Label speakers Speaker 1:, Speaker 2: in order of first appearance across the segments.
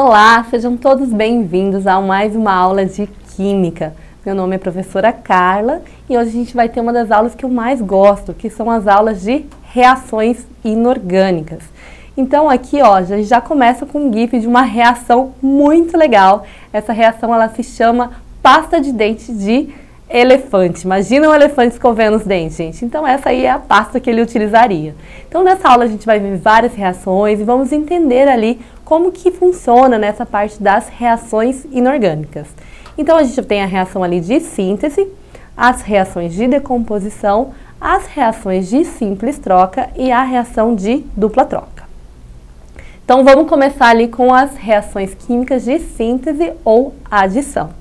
Speaker 1: Olá, sejam todos bem-vindos a mais uma aula de Química. Meu nome é professora Carla e hoje a gente vai ter uma das aulas que eu mais gosto, que são as aulas de reações inorgânicas. Então aqui, ó, a gente já começa com um GIF de uma reação muito legal. Essa reação, ela se chama pasta de dente de elefante. Imagina um elefante escovendo os dentes, gente. Então essa aí é a pasta que ele utilizaria. Então nessa aula a gente vai ver várias reações e vamos entender ali como que funciona nessa parte das reações inorgânicas. Então a gente tem a reação ali de síntese, as reações de decomposição, as reações de simples troca e a reação de dupla troca. Então vamos começar ali com as reações químicas de síntese ou adição.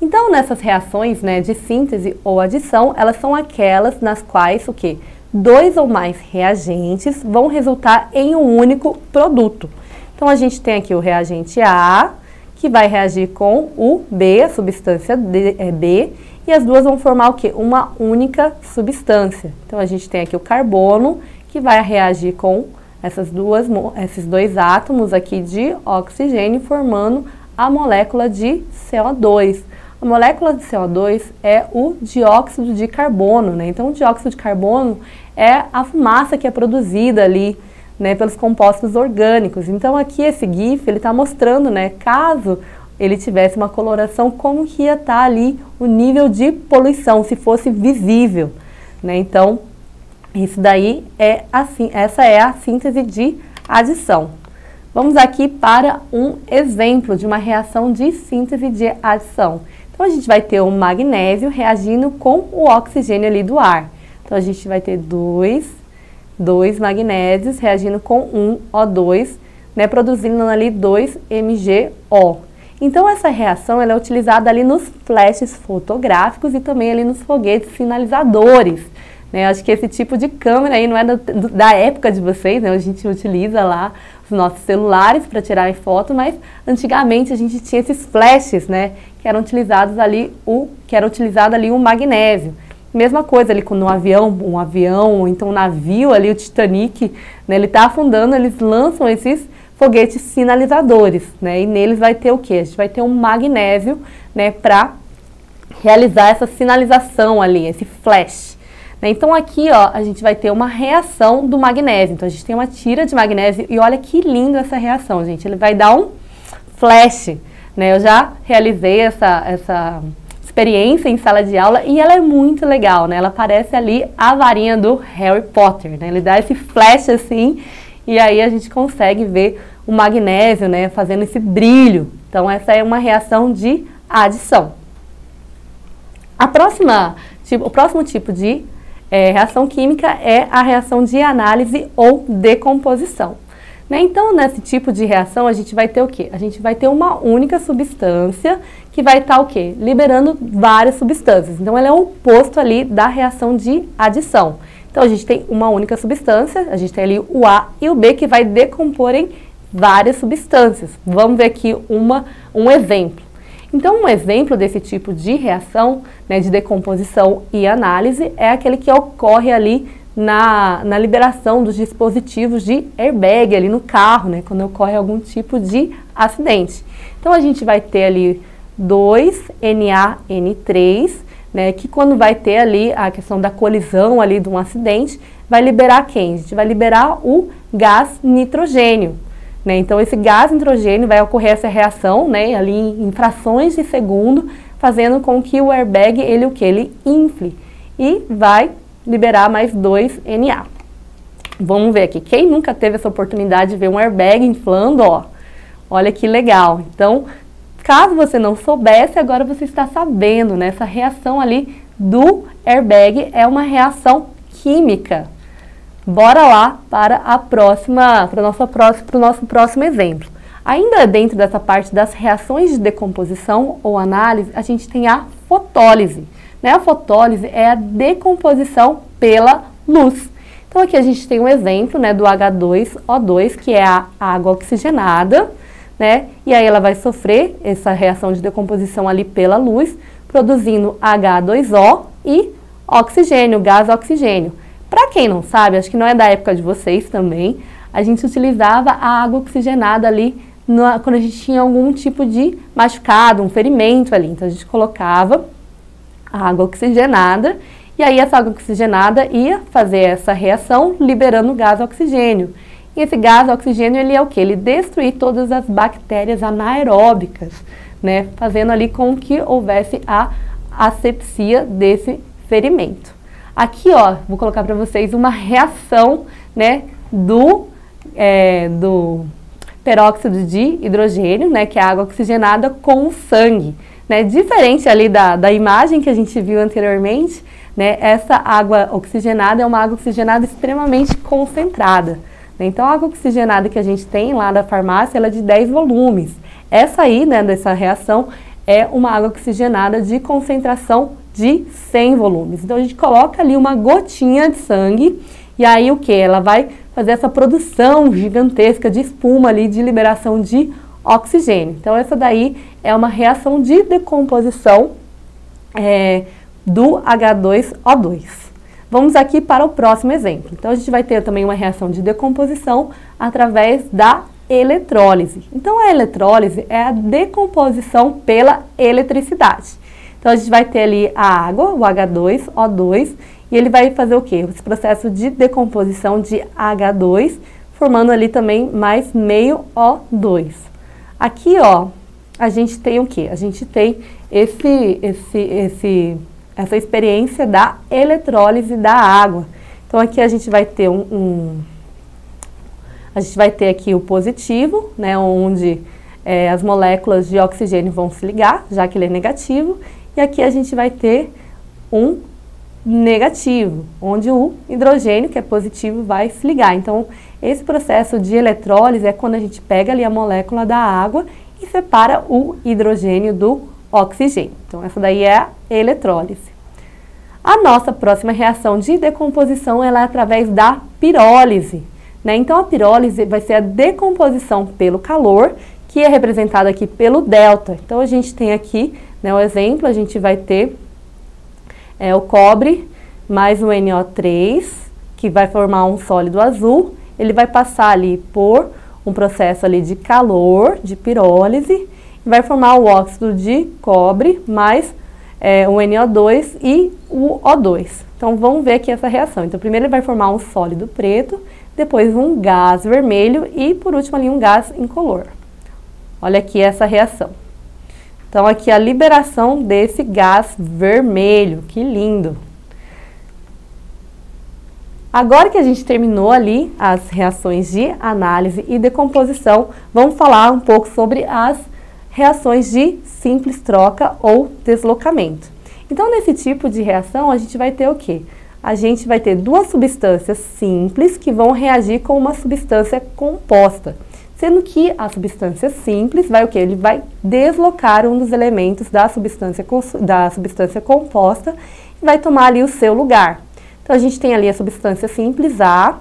Speaker 1: Então, nessas reações, né, de síntese ou adição, elas são aquelas nas quais o quê? Dois ou mais reagentes vão resultar em um único produto. Então, a gente tem aqui o reagente A, que vai reagir com o B, a substância B, e as duas vão formar o quê? Uma única substância. Então, a gente tem aqui o carbono, que vai reagir com esses dois átomos aqui de oxigênio, formando a molécula de CO2. A molécula de CO2 é o dióxido de carbono, né? Então, o dióxido de carbono é a fumaça que é produzida ali, né, pelos compostos orgânicos. Então, aqui esse GIF, ele está mostrando, né, caso ele tivesse uma coloração, como que ia estar ali o nível de poluição, se fosse visível, né? Então, isso daí é assim, essa é a síntese de adição. Vamos aqui para um exemplo de uma reação de síntese de adição. Então, a gente vai ter o magnésio reagindo com o oxigênio ali do ar. Então, a gente vai ter dois magnésios reagindo com um O2, né, produzindo ali 2 MgO. Então, essa reação ela é utilizada ali nos flashes fotográficos e também ali nos foguetes sinalizadores. Né? Acho que esse tipo de câmera aí não é da época de vocês, né? A gente utiliza lá os nossos celulares para tirarem foto, mas antigamente a gente tinha esses flashes, né, que eram utilizados ali o magnésio. Mesma coisa ali com um avião, então um navio ali, o Titanic, né, ele está afundando, eles lançam esses foguetes sinalizadores, né, e neles vai ter o quê? A gente vai ter um magnésio, né, para realizar essa sinalização ali, esse flash. Então aqui, ó, a gente vai ter uma reação do magnésio. Então a gente tem uma tira de magnésio e olha que lindo essa reação, gente. Ele vai dar um flash, né? Eu já realizei essa experiência em sala de aula e ela é muito legal, né? Ela parece ali a varinha do Harry Potter, né? Ele dá esse flash assim e aí a gente consegue ver o magnésio, né, fazendo esse brilho. Então essa é uma reação de adição. O próximo tipo de reação química é a reação de análise ou decomposição. Né? Então, nesse tipo de reação, a gente vai ter o quê? A gente vai ter uma única substância que vai estar o quê? Liberando várias substâncias. Então, ela é o oposto ali da reação de adição. Então, a gente tem uma única substância, a gente tem ali o A e o B que vai decompor em várias substâncias. Vamos ver aqui um exemplo. Então, um exemplo desse tipo de reação, né, de decomposição e análise é aquele que ocorre ali na liberação dos dispositivos de airbag ali no carro, né, quando ocorre algum tipo de acidente. Então, a gente vai ter ali 2NaN3, né, que quando vai ter ali a questão da colisão ali de um acidente, vai liberar quem? A gente vai liberar o gás nitrogênio. Né? Então, esse gás nitrogênio vai ocorrer essa reação, né, ali em frações de segundo, fazendo com que o airbag, ele infle e vai liberar mais 2Na. Vamos ver aqui, quem nunca teve essa oportunidade de ver um airbag inflando, ó, olha que legal. Então, caso você não soubesse, agora você está sabendo, né, essa reação ali do airbag é uma reação química. Bora lá para o nosso próximo exemplo. Ainda dentro dessa parte das reações de decomposição ou análise, a gente tem a fotólise. Né? A fotólise é a decomposição pela luz. Então aqui a gente tem um exemplo, né, do H2O2, que é a água oxigenada, né? E aí ela vai sofrer essa reação de decomposição ali pela luz, produzindo H2O e oxigênio, gás oxigênio. Para quem não sabe, acho que não é da época de vocês também, a gente utilizava a água oxigenada ali quando a gente tinha algum tipo de machucado, um ferimento ali. Então a gente colocava a água oxigenada e aí essa água oxigenada ia fazer essa reação liberando o gás oxigênio. E esse gás oxigênio, ele é o quê? Ele destrui todas as bactérias anaeróbicas, né? Fazendo ali com que houvesse a asepsia desse ferimento. Aqui, ó, vou colocar para vocês uma reação, né, do peróxido de hidrogênio, né, que é a água oxigenada com o sangue, né? Diferente ali da imagem que a gente viu anteriormente, né, essa água oxigenada é uma água oxigenada extremamente concentrada. Então, a água oxigenada que a gente tem lá da farmácia, ela é de 10 volumes. Essa aí, né, dessa reação, é uma água oxigenada de concentração de 100 volumes. Então, a gente coloca ali uma gotinha de sangue e aí o que? Ela vai fazer essa produção gigantesca de espuma ali, de liberação de oxigênio. Então, essa daí é uma reação de decomposição do H2O2. Vamos aqui para o próximo exemplo. Então, a gente vai ter também uma reação de decomposição através da eletrólise. Então, a eletrólise é a decomposição pela eletricidade. Então, a gente vai ter ali a água, o H2O2, e ele vai fazer o quê? Esse processo de decomposição de H2, formando ali também mais meio O2. Aqui, ó, a gente tem o quê? A gente tem essa experiência da eletrólise da água. Então, aqui a gente vai ter a gente vai ter aqui o positivo, né, onde as moléculas de oxigênio vão se ligar, já que ele é negativo, e aqui a gente vai ter um negativo, onde o hidrogênio, que é positivo, vai se ligar. Então, esse processo de eletrólise é quando a gente pega ali a molécula da água e separa o hidrogênio do oxigênio. Então, essa daí é a eletrólise. A nossa próxima reação de decomposição ela é através da pirólise, né? Então, a pirólise vai ser a decomposição pelo calor, que é representada aqui pelo delta. Então, a gente tem aqui, né, o exemplo, a gente vai ter o cobre mais o NO3, que vai formar um sólido azul. Ele vai passar ali por um processo ali de calor, de pirólise, e vai formar o óxido de cobre mais o NO2 e o O2. Então, vamos ver aqui essa reação. Então, primeiro ele vai formar um sólido preto, depois um gás vermelho e, por último, ali um gás incolor. Olha aqui essa reação. Então, aqui a liberação desse gás vermelho. Que lindo! Agora que a gente terminou ali as reações de análise e decomposição, vamos falar um pouco sobre as reações de simples troca ou deslocamento. Então, nesse tipo de reação, a gente vai ter o quê? A gente vai ter duas substâncias simples que vão reagir com uma substância composta. Sendo que a substância simples vai o quê? Ele vai deslocar um dos elementos da substância composta e vai tomar ali o seu lugar. Então, a gente tem ali a substância simples A,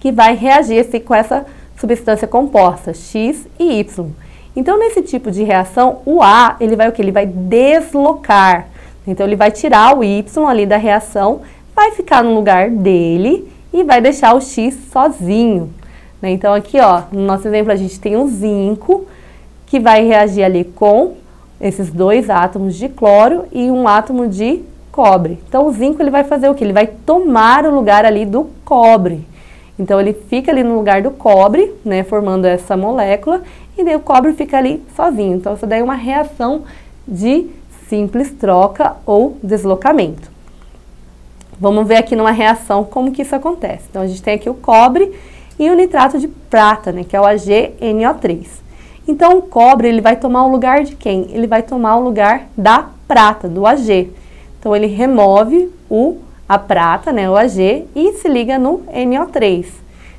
Speaker 1: que vai reagir com essa substância composta, X e Y. Então, nesse tipo de reação, o A, ele vai o quê? Ele vai deslocar. Então, ele vai tirar o Y ali da reação, vai ficar no lugar dele e vai deixar o X sozinho. Então, aqui, ó, no nosso exemplo, a gente tem um zinco, que vai reagir ali com esses dois átomos de cloro e um átomo de cobre. Então, o zinco, ele vai fazer o quê? Ele vai tomar o lugar ali do cobre. Então, ele fica ali no lugar do cobre, né, formando essa molécula, e daí o cobre fica ali sozinho. Então, isso daí é uma reação de simples troca ou deslocamento. Vamos ver aqui numa reação como que isso acontece. Então, a gente tem aqui o cobre e o nitrato de prata, né, que é o AgNO3. Então, o cobre, ele vai tomar o lugar de quem? Ele vai tomar o lugar da prata, do Ag. Então, ele remove a prata, né, o Ag, e se liga no NO3.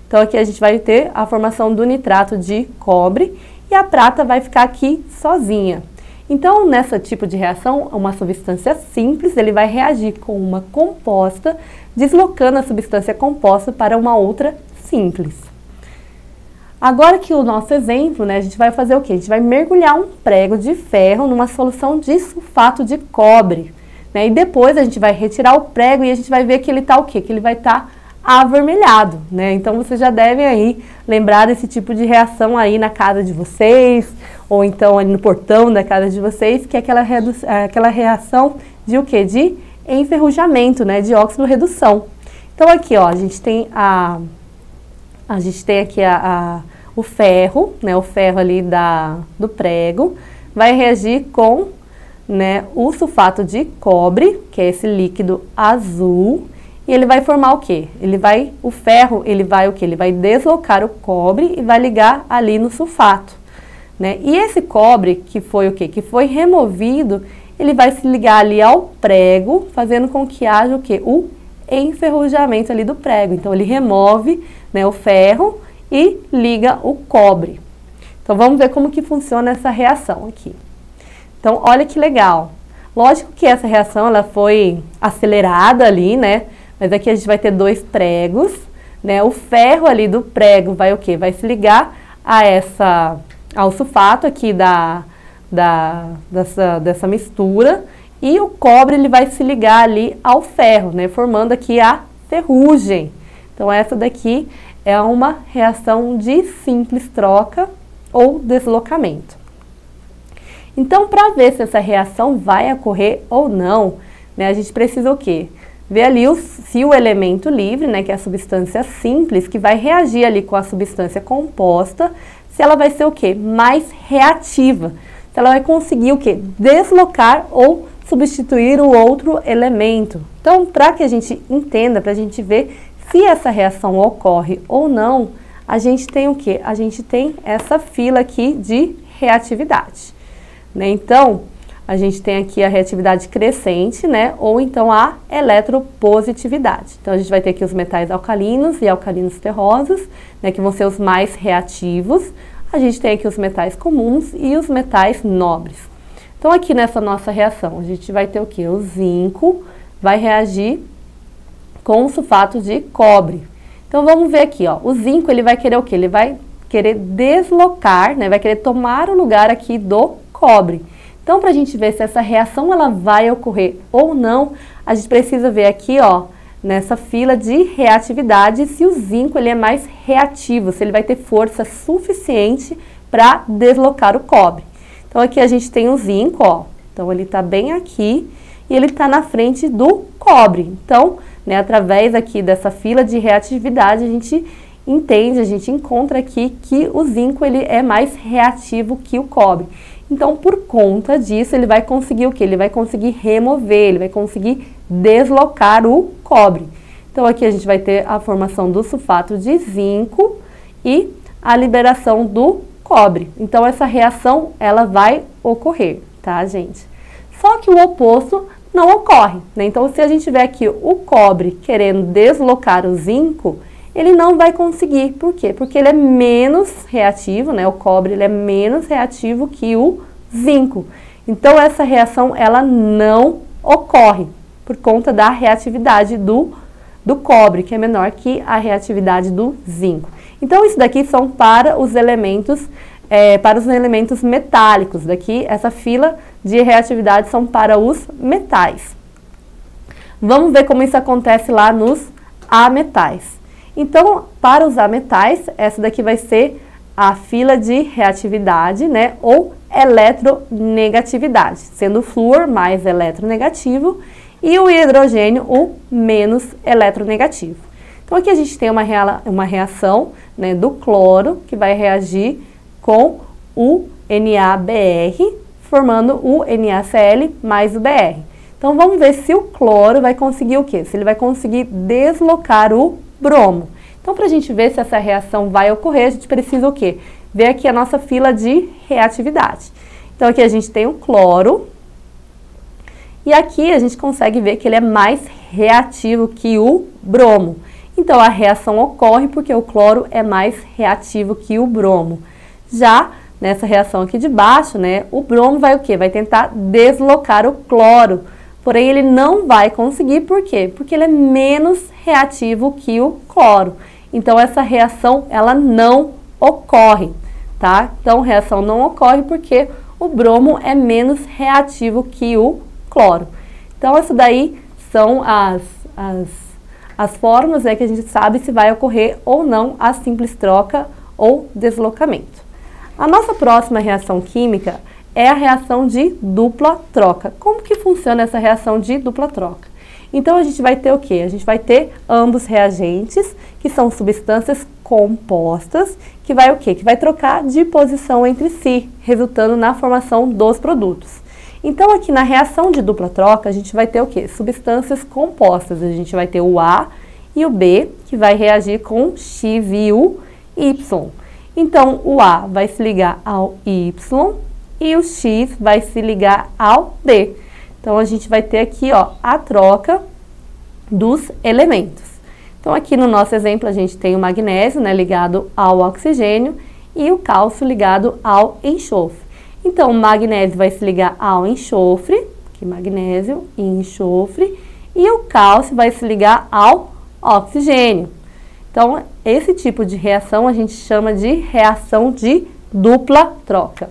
Speaker 1: Então, aqui a gente vai ter a formação do nitrato de cobre e a prata vai ficar aqui sozinha. Então, nesse tipo de reação, uma substância simples, ele vai reagir com uma composta, deslocando a substância composta para uma outra simples. Agora que o nosso exemplo, né, a gente vai fazer o quê? A gente vai mergulhar um prego de ferro numa solução de sulfato de cobre, né, e depois a gente vai retirar o prego e a gente vai ver que ele está o quê? Que ele vai estar avermelhado, né? Então vocês já devem aí lembrar desse tipo de reação aí na casa de vocês, ou então ali no portão da casa de vocês, que é aquela reação de o quê? De enferrujamento, né? De óxido-redução. Então aqui, ó, a gente tem aqui o ferro, né? O ferro ali do prego, vai reagir com, né, o sulfato de cobre, que é esse líquido azul, e ele vai formar o quê? O ferro, ele vai o quê? Ele vai deslocar o cobre e vai ligar ali no sulfato, né? E esse cobre, que foi o quê? Que foi removido, ele vai se ligar ali ao prego, fazendo com que haja o quê? O enferrujamento ali do prego. Então, ele remove, né, o ferro e liga o cobre. Então, vamos ver como que funciona essa reação aqui. Então, olha que legal. Lógico que essa reação, ela foi acelerada ali, né? Mas aqui a gente vai ter dois pregos, né? O ferro ali do prego vai o quê? Vai se ligar ao sulfato aqui dessa mistura, e o cobre ele vai se ligar ali ao ferro, né? Formando aqui a ferrugem. Então, essa daqui é uma reação de simples troca ou deslocamento. Então, para ver se essa reação vai ocorrer ou não, né, a gente precisa o quê? Ver ali se o elemento livre, né, que é a substância simples, que vai reagir ali com a substância composta, se ela vai ser o quê? Mais reativa. Se ela vai conseguir o quê? Deslocar ou substituir o outro elemento. Então, para que a gente entenda, para a gente ver se essa reação ocorre ou não, a gente tem o quê? A gente tem essa fila aqui de reatividade, né? Então, a gente tem aqui a reatividade crescente, né? Ou então a eletropositividade. Então, a gente vai ter aqui os metais alcalinos e alcalinos terrosos, né? Que vão ser os mais reativos. A gente tem aqui os metais comuns e os metais nobres. Então, aqui nessa nossa reação, a gente vai ter o quê? O zinco vai reagir com o sulfato de cobre. Então, vamos ver aqui, ó. O zinco, ele vai querer o quê? Ele vai querer deslocar, né? Vai querer tomar o lugar aqui do cobre. Então, para a gente ver se essa reação ela vai ocorrer ou não, a gente precisa ver aqui, ó, nessa fila de reatividade, se o zinco ele é mais reativo, se ele vai ter força suficiente para deslocar o cobre. Então, aqui a gente tem o zinco, ó, então ele está bem aqui e ele está na frente do cobre. Então, né, através aqui dessa fila de reatividade, a gente entende, a gente encontra aqui que o zinco ele é mais reativo que o cobre. Então, por conta disso, ele vai conseguir o quê? Ele vai conseguir remover, ele vai conseguir deslocar o cobre. Então, aqui a gente vai ter a formação do sulfato de zinco e a liberação do cobre. Então, essa reação, ela vai ocorrer, tá, gente? Só que o oposto não ocorre, né? Então, se a gente tiver aqui o cobre querendo deslocar o zinco, ele não vai conseguir. Por quê? Porque ele é menos reativo, né? O cobre ele é menos reativo que o zinco. Então, essa reação ela não ocorre por conta da reatividade do cobre, que é menor que a reatividade do zinco. Então, isso daqui são para os elementos metálicos. Daqui, essa fila de reatividade são para os metais. Vamos ver como isso acontece lá nos ametais. Então, para os ametais, essa daqui vai ser a fila de reatividade, né, ou eletronegatividade, sendo o flúor mais eletronegativo e o hidrogênio o menos eletronegativo. Então, aqui a gente tem uma reação, né, do cloro, que vai reagir com o NaBr, formando o NaCl mais o Br. Então, vamos ver se o cloro vai conseguir o quê? Se ele vai conseguir deslocar o bromo. Então, para a gente ver se essa reação vai ocorrer, a gente precisa o quê? Ver aqui a nossa fila de reatividade. Então, aqui a gente tem o cloro. E aqui a gente consegue ver que ele é mais reativo que o bromo. Então, a reação ocorre porque o cloro é mais reativo que o bromo. Já nessa reação aqui de baixo, né, o bromo vai o quê? Vai tentar deslocar o cloro. Porém, ele não vai conseguir, por quê? Porque ele é menos reativo que o cloro. Então, essa reação, ela não ocorre, tá? Então, a reação não ocorre porque o bromo é menos reativo que o cloro. Então, isso daí são as formas que a gente sabe se vai ocorrer ou não a simples troca ou deslocamento. A nossa próxima reação química é a reação de dupla troca. Como que funciona essa reação de dupla troca? Então, a gente vai ter o quê? A gente vai ter ambos reagentes, que são substâncias compostas, que vai o quê? Que vai trocar de posição entre si, resultando na formação dos produtos. Então, aqui na reação de dupla troca, a gente vai ter o quê? Substâncias compostas. A gente vai ter o A e o B, que vai reagir com X e o Y. Então, o A vai se ligar ao Y e o X vai se ligar ao D. Então, a gente vai ter aqui, ó, a troca dos elementos. Então, aqui no nosso exemplo, a gente tem o magnésio, né, ligado ao oxigênio e o cálcio ligado ao enxofre. Então, o magnésio vai se ligar ao enxofre, aqui magnésio e enxofre, e o cálcio vai se ligar ao oxigênio. Então, esse tipo de reação a gente chama de reação de dupla troca.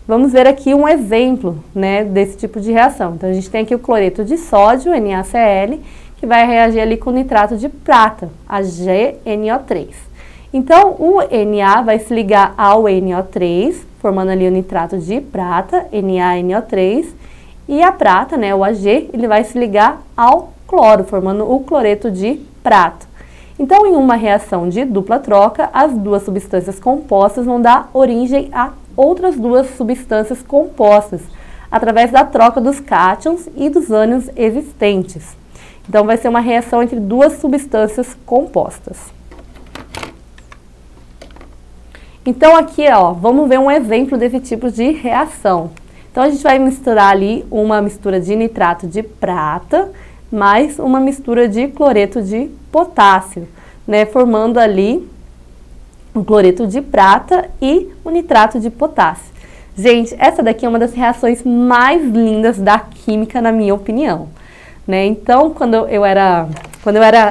Speaker 1: Vamos ver aqui um exemplo, né, desse tipo de reação. Então, a gente tem aqui o cloreto de sódio, NaCl, que vai reagir ali com nitrato de prata, AgNO3. Então, o Na vai se ligar ao NO3, formando ali o nitrato de prata, NaNO3, e a prata, né, o Ag, ele vai se ligar ao cloro, formando o cloreto de prata. Então, em uma reação de dupla troca, as duas substâncias compostas vão dar origem a outras duas substâncias compostas, através da troca dos cátions e dos ânions existentes. Então, vai ser uma reação entre duas substâncias compostas. Então, aqui, ó, vamos ver um exemplo desse tipo de reação. Então, a gente vai misturar ali uma mistura de nitrato de prata, mais uma mistura de cloreto de potássio, né, formando ali o cloreto de prata e o nitrato de potássio. Gente, essa daqui é uma das reações mais lindas da química, na minha opinião, né? Então, quando eu era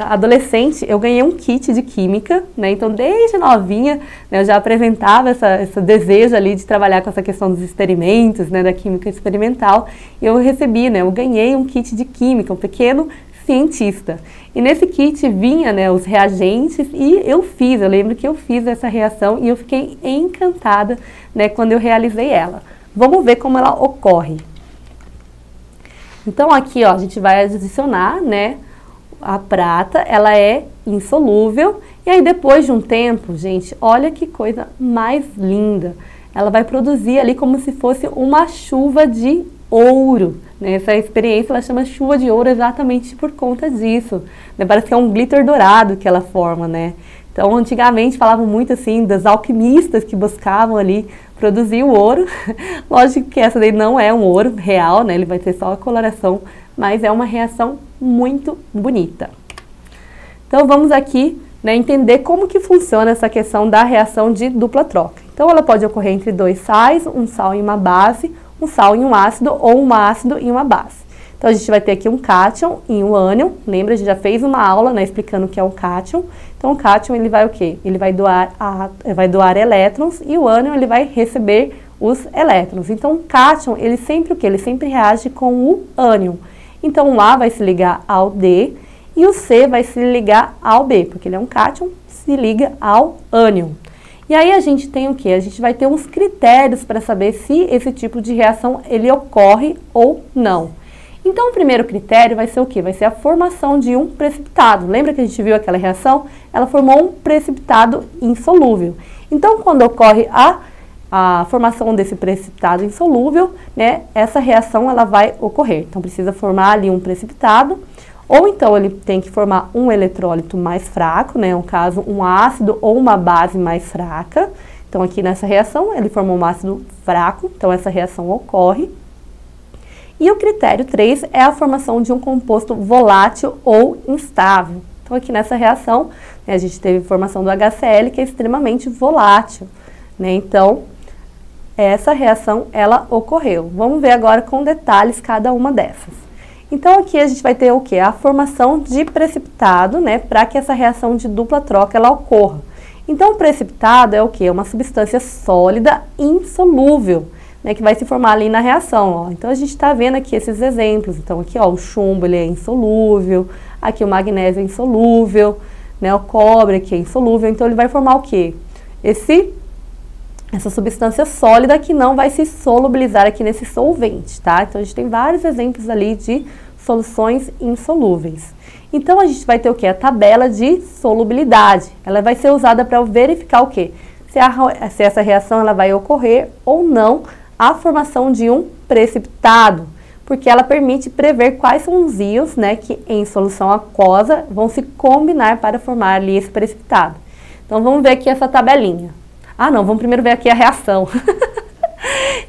Speaker 1: adolescente, eu ganhei um kit de química, né? Então, desde novinha, né, eu já apresentava esse desejo ali de trabalhar com essa questão dos experimentos, né, da química experimental. E eu recebi, né, eu ganhei um kit de química, um pequeno cientista. E nesse kit vinha, né, os reagentes e eu lembro que eu fiz essa reação e eu fiquei encantada, né, quando eu realizei ela. Vamos ver como ela ocorre. Então, aqui, ó, a gente vai adicionar, né, a prata, ela é insolúvel, e aí depois de um tempo, gente, olha que coisa mais linda. Ela vai produzir ali como se fosse uma chuva de ouro, né? Essa experiência ela chama chuva de ouro exatamente por conta disso, né? Parece que é um glitter dourado que ela forma, né? Então, antigamente falavam muito assim das alquimistas que buscavam ali produzir o ouro. Lógico que essa daí não é um ouro real, né? Ele vai ter só a coloração, mas é uma reação muito bonita. Então, vamos aqui, né, entender como que funciona essa questão da reação de dupla troca. Então, ela pode ocorrer entre dois sais, um sal e uma base, um sal e um ácido, ou um ácido e uma base. Então, a gente vai ter aqui um cátion e um ânion. Lembra, a gente já fez uma aula, né, explicando o que é um cátion. Então, o cátion, ele vai o quê? Ele vai doar elétrons, e o ânion, ele vai receber os elétrons. Então, o cátion, ele sempre o quê? Ele sempre reage com o ânion. Então, o A vai se ligar ao D e o C vai se ligar ao B, porque ele é um cátion, se liga ao ânion. E aí a gente tem o quê? A gente vai ter uns critérios para saber se esse tipo de reação ele ocorre ou não. Então, o primeiro critério vai ser o quê? Vai ser a formação de um precipitado. Lembra que a gente viu aquela reação? Ela formou um precipitado insolúvel. Então, quando ocorre a formação desse precipitado insolúvel, né, essa reação ela vai ocorrer. Então, precisa formar ali um precipitado, ou então ele tem que formar um eletrólito mais fraco, né, no caso, um ácido ou uma base mais fraca. Então, aqui nessa reação, ele formou um ácido fraco, então essa reação ocorre. E o critério 3 é a formação de um composto volátil ou instável. Então, aqui nessa reação, né, a gente teve formação do HCl, que é extremamente volátil, né? Então, essa reação, ela ocorreu. Vamos ver agora com detalhes cada uma dessas. Então, aqui a gente vai ter o quê? A formação de precipitado, né, para que essa reação de dupla troca, ela ocorra. Então, o precipitado é o quê? Uma substância sólida insolúvel, né, que vai se formar ali na reação, ó. Então, a gente está vendo aqui esses exemplos. Então, aqui, ó, o chumbo, ele é insolúvel, Aqui o magnésio é insolúvel, né? O cobre aqui é insolúvel, então ele vai formar o quê? Essa substância sólida que não vai se solubilizar aqui nesse solvente, tá? Então a gente tem vários exemplos ali de soluções insolúveis. Então a gente vai ter o quê? A tabela de solubilidade. Ela vai ser usada para verificar o quê? Se essa reação ela vai ocorrer ou não a formação de um precipitado, porque ela permite prever quais são os íons, né, que em solução aquosa vão se combinar para formar ali esse precipitado. Então vamos ver aqui essa tabelinha. Ah não, vamos primeiro ver aqui a reação.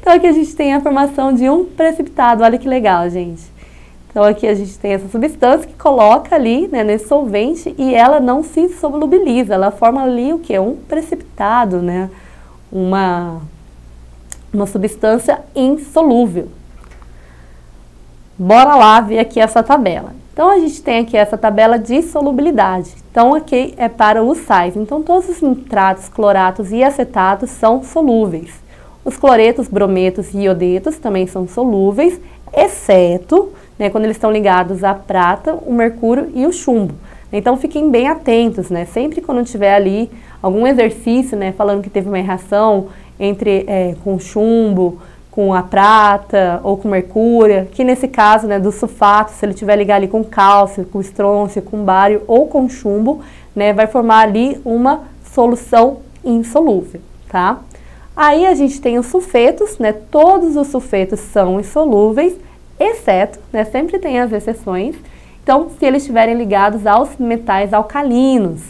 Speaker 1: Então aqui a gente tem a formação de um precipitado, olha que legal, gente. Então aqui a gente tem essa substância que coloca ali, né, nesse solvente e ela não se solubiliza, ela forma ali o que? Um precipitado, né? Uma substância insolúvel. Bora lá ver aqui essa tabela. Então a gente tem aqui essa tabela de solubilidade. Então aqui é para os sais. Então todos os nitratos, cloratos e acetatos são solúveis. Os cloretos, brometos e iodetos também são solúveis, exceto, né, quando eles estão ligados à prata, o mercúrio e o chumbo. Então fiquem bem atentos, né? Sempre quando tiver ali algum exercício, né, falando que teve uma reação entre com chumbo, com a prata ou com mercúrio, que nesse caso, né, do sulfato, se ele tiver ligado ali com cálcio, com estrôncio, com bário ou com chumbo, né, vai formar ali uma solução insolúvel, tá? Aí a gente tem os sulfetos, né, todos os sulfetos são insolúveis, exceto, né, sempre tem as exceções, então se eles estiverem ligados aos metais alcalinos,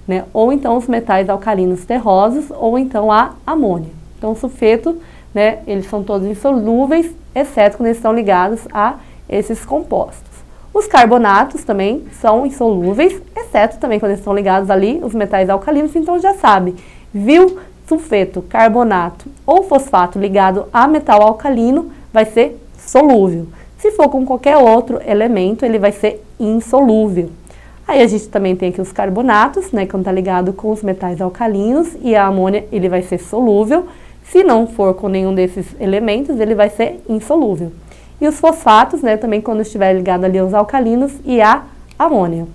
Speaker 1: né, ou então os metais alcalinos terrosos, ou então a amônia. Então o sulfeto, né, eles são todos insolúveis, exceto quando eles estão ligados a esses compostos. Os carbonatos também são insolúveis, exceto também quando eles estão ligados ali os metais alcalinos, então já sabe, viu sulfeto, carbonato ou fosfato ligado a metal alcalino, vai ser solúvel. Se for com qualquer outro elemento, ele vai ser insolúvel. Aí a gente também tem aqui os carbonatos, né, quando está ligado com os metais alcalinos, e a amônia ele vai ser solúvel. Se não for com nenhum desses elementos, ele vai ser insolúvel. E os fosfatos, né, também quando estiver ligado ali aos alcalinos e a amônia.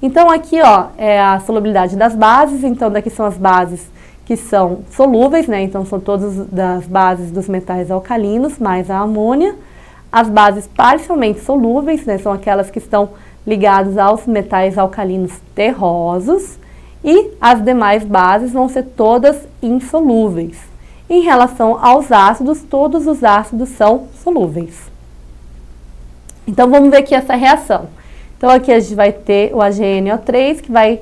Speaker 1: Então aqui, ó, é a solubilidade das bases. Então daqui são as bases que são solúveis, né, então são todas das bases dos metais alcalinos, mais a amônia. As bases parcialmente solúveis, né, são aquelas que estão ligadas aos metais alcalinos terrosos. E as demais bases vão ser todas insolúveis. Em relação aos ácidos, todos os ácidos são solúveis. Então vamos ver aqui essa reação. Então aqui a gente vai ter o AgNO3 que vai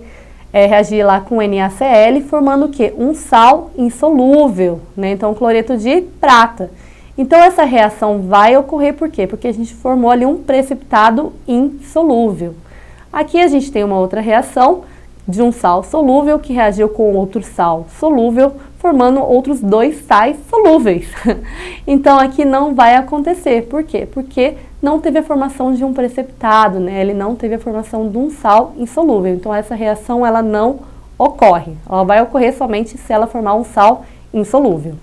Speaker 1: reagir lá com NaCl, formando o quê? Um sal insolúvel, né? Então cloreto de prata. Então essa reação vai ocorrer por quê? Porque a gente formou ali um precipitado insolúvel. Aqui a gente tem uma outra reação de um sal solúvel que reagiu com outro sal solúvel, formando outros dois sais solúveis. Então aqui não vai acontecer. Por quê? Porque não teve a formação de um precipitado, né? Ele não teve a formação de um sal insolúvel. Então essa reação ela não ocorre. Ela vai ocorrer somente se ela formar um sal insolúvel.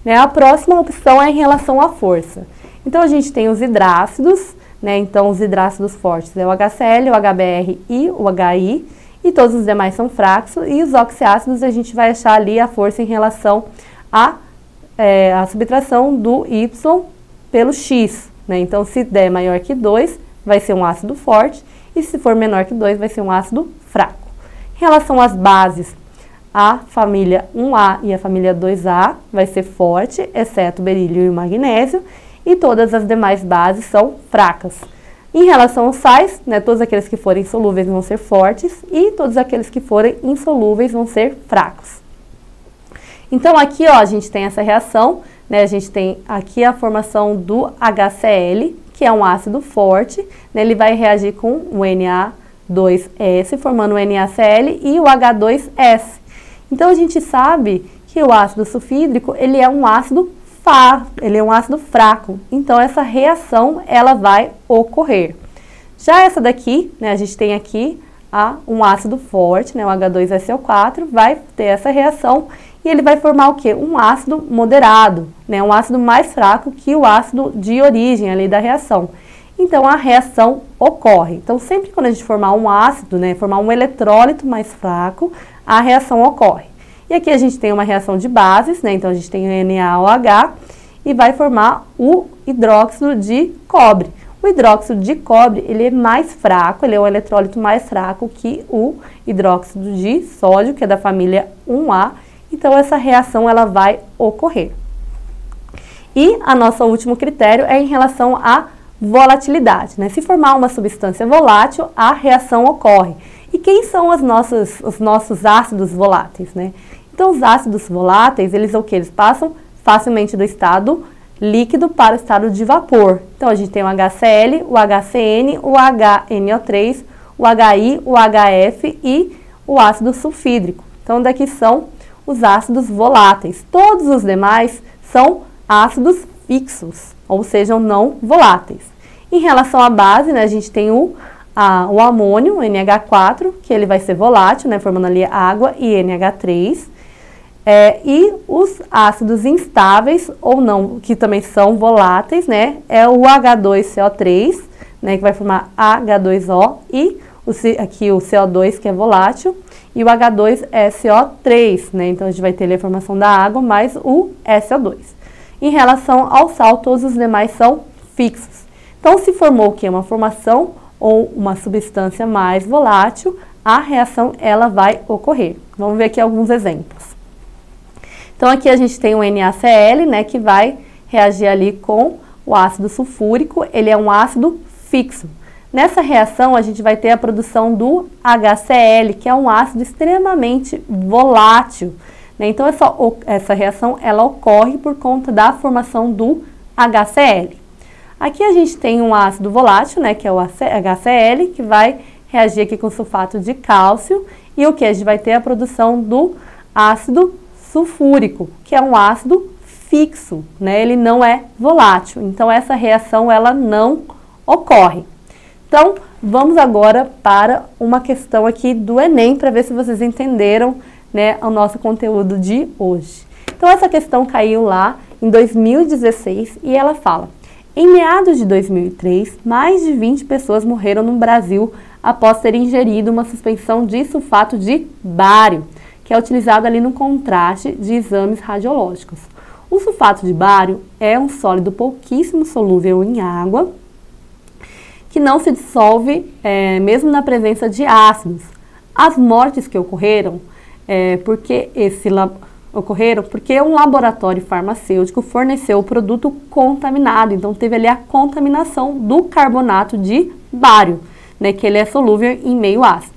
Speaker 1: Né? A próxima opção é em relação à força. Então a gente tem os hidrácidos, né? Então os hidrácidos fortes é o HCl, o HBr e o HI. E todos os demais são fracos, e os oxiácidos a gente vai achar ali a força em relação à subtração do Y pelo X, né? Então, se der maior que 2, vai ser um ácido forte, e se for menor que 2, vai ser um ácido fraco. Em relação às bases, a família 1A e a família 2A vai ser forte, exceto o berílio e o magnésio, e todas as demais bases são fracas. Em relação aos sais, né, todos aqueles que forem solúveis vão ser fortes e todos aqueles que forem insolúveis vão ser fracos. Então aqui, ó, a gente tem essa reação, né, a gente tem aqui a formação do HCl, que é um ácido forte, né, ele vai reagir com o Na2S, formando o NaCl e o H2S. Então a gente sabe que o ácido sulfídrico, ele é um ácido fraco, então essa reação ela vai ocorrer. Já essa daqui, né, a gente tem aqui um ácido forte, né, o H2SO4, vai ter essa reação e ele vai formar o quê? Um ácido moderado, né, um ácido mais fraco que o ácido de origem ali da reação. então a reação ocorre. Então, sempre quando a gente formar um ácido, né, formar um eletrólito mais fraco, a reação ocorre. E aqui a gente tem uma reação de bases, né, então a gente tem o NaOH e vai formar o hidróxido de cobre. O hidróxido de cobre, ele é mais fraco, ele é um eletrólito mais fraco que o hidróxido de sódio, que é da família 1A. Então, essa reação ela vai ocorrer. E a nosso último critério é em relação à volatilidade, né? Se formar uma substância volátil, a reação ocorre. E quem são os nossos ácidos voláteis, né? Então, os ácidos voláteis, eles o que? Eles passam facilmente do estado líquido para o estado de vapor. Então, a gente tem o HCl, o HCN, o HNO3, o HI, o HF e o ácido sulfídrico. Então, daqui são os ácidos voláteis. Todos os demais são ácidos fixos, ou seja, não voláteis. Em relação à base, né, a gente tem o amônio, NH4, que ele vai ser volátil, né, formando ali água e NH3. E os ácidos instáveis, ou não, que também são voláteis, né, é o H2CO3, né, que vai formar H2O, e aqui o CO2, que é volátil, e o H2SO3, né, então a gente vai ter ali a formação da água mais o SO2. Em relação ao sal, todos os demais são fixos. Então, se formou o que? Uma formação ou uma substância mais volátil, a reação ela vai ocorrer. Vamos ver aqui alguns exemplos. Então, aqui a gente tem o NaCl, né, que vai reagir ali com o ácido sulfúrico, ele é um ácido fixo. Nessa reação, a gente vai ter a produção do HCl, que é um ácido extremamente volátil. Então, essa reação ela ocorre por conta da formação do HCl. Aqui a gente tem um ácido volátil, né, que é o HCl, que vai reagir aqui com sulfato de cálcio. E o que? A gente vai ter a produção do ácido sulfúrico, que é um ácido fixo, né, ele não é volátil. Então, essa reação ela não ocorre. Então, vamos agora para uma questão aqui do Enem, para ver se vocês entenderam, né, o nosso conteúdo de hoje. Então, essa questão caiu lá em 2016 e ela fala: em meados de 2003, mais de 20 pessoas morreram no Brasil após terem ingerido uma suspensão de sulfato de bário, que é utilizado ali no contraste de exames radiológicos. O sulfato de bário é um sólido pouquíssimo solúvel em água, que não se dissolve mesmo na presença de ácidos. As mortes que ocorreram porque um laboratório farmacêutico forneceu o produto contaminado, então teve ali a contaminação do carbonato de bário, né, que ele é solúvel em meio ácido.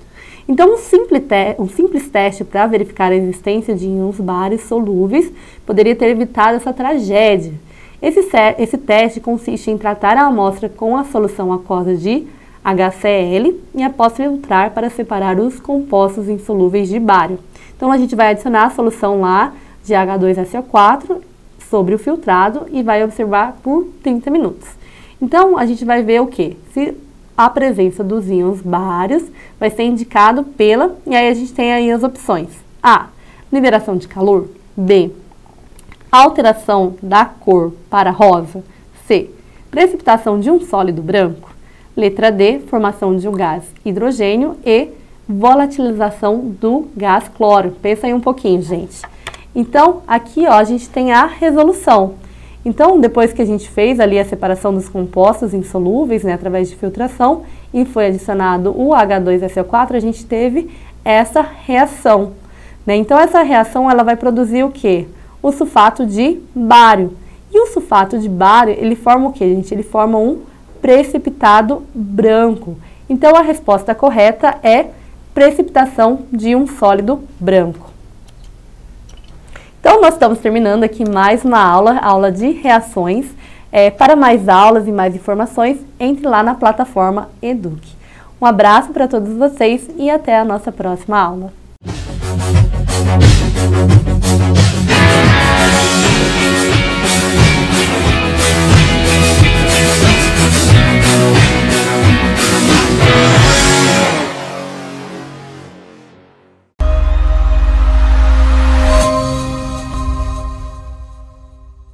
Speaker 1: Então, um simples teste para verificar a existência de íons bários solúveis poderia ter evitado essa tragédia. Esse teste consiste em tratar a amostra com a solução aquosa de HCl e após filtrar para separar os compostos insolúveis de bário. Então, a gente vai adicionar a solução lá de H2SO4 sobre o filtrado e vai observar por 30 minutos. Então, a gente vai ver o que? Se a presença dos íons bários vai ser indicado e aí a gente tem aí as opções. A. Liberação de calor. B. Alteração da cor para rosa. C. Precipitação de um sólido branco. Letra D. Formação de um gás hidrogênio. E. Volatilização do gás cloro. Pensa aí um pouquinho, gente. Então, aqui ó, a gente tem a resolução. Então, depois que a gente fez ali a separação dos compostos insolúveis, né, através de filtração, e foi adicionado o H2SO4, a gente teve essa reação, né? Então, essa reação ela vai produzir o quê? O sulfato de bário. E o sulfato de bário, ele forma o quê, gente? Ele forma um precipitado branco. Então, a resposta correta é precipitação de um sólido branco. Então, nós estamos terminando aqui mais uma aula de reações. Para mais aulas e mais informações, entre lá na plataforma Eduque. Um abraço para todos vocês e até a nossa próxima aula.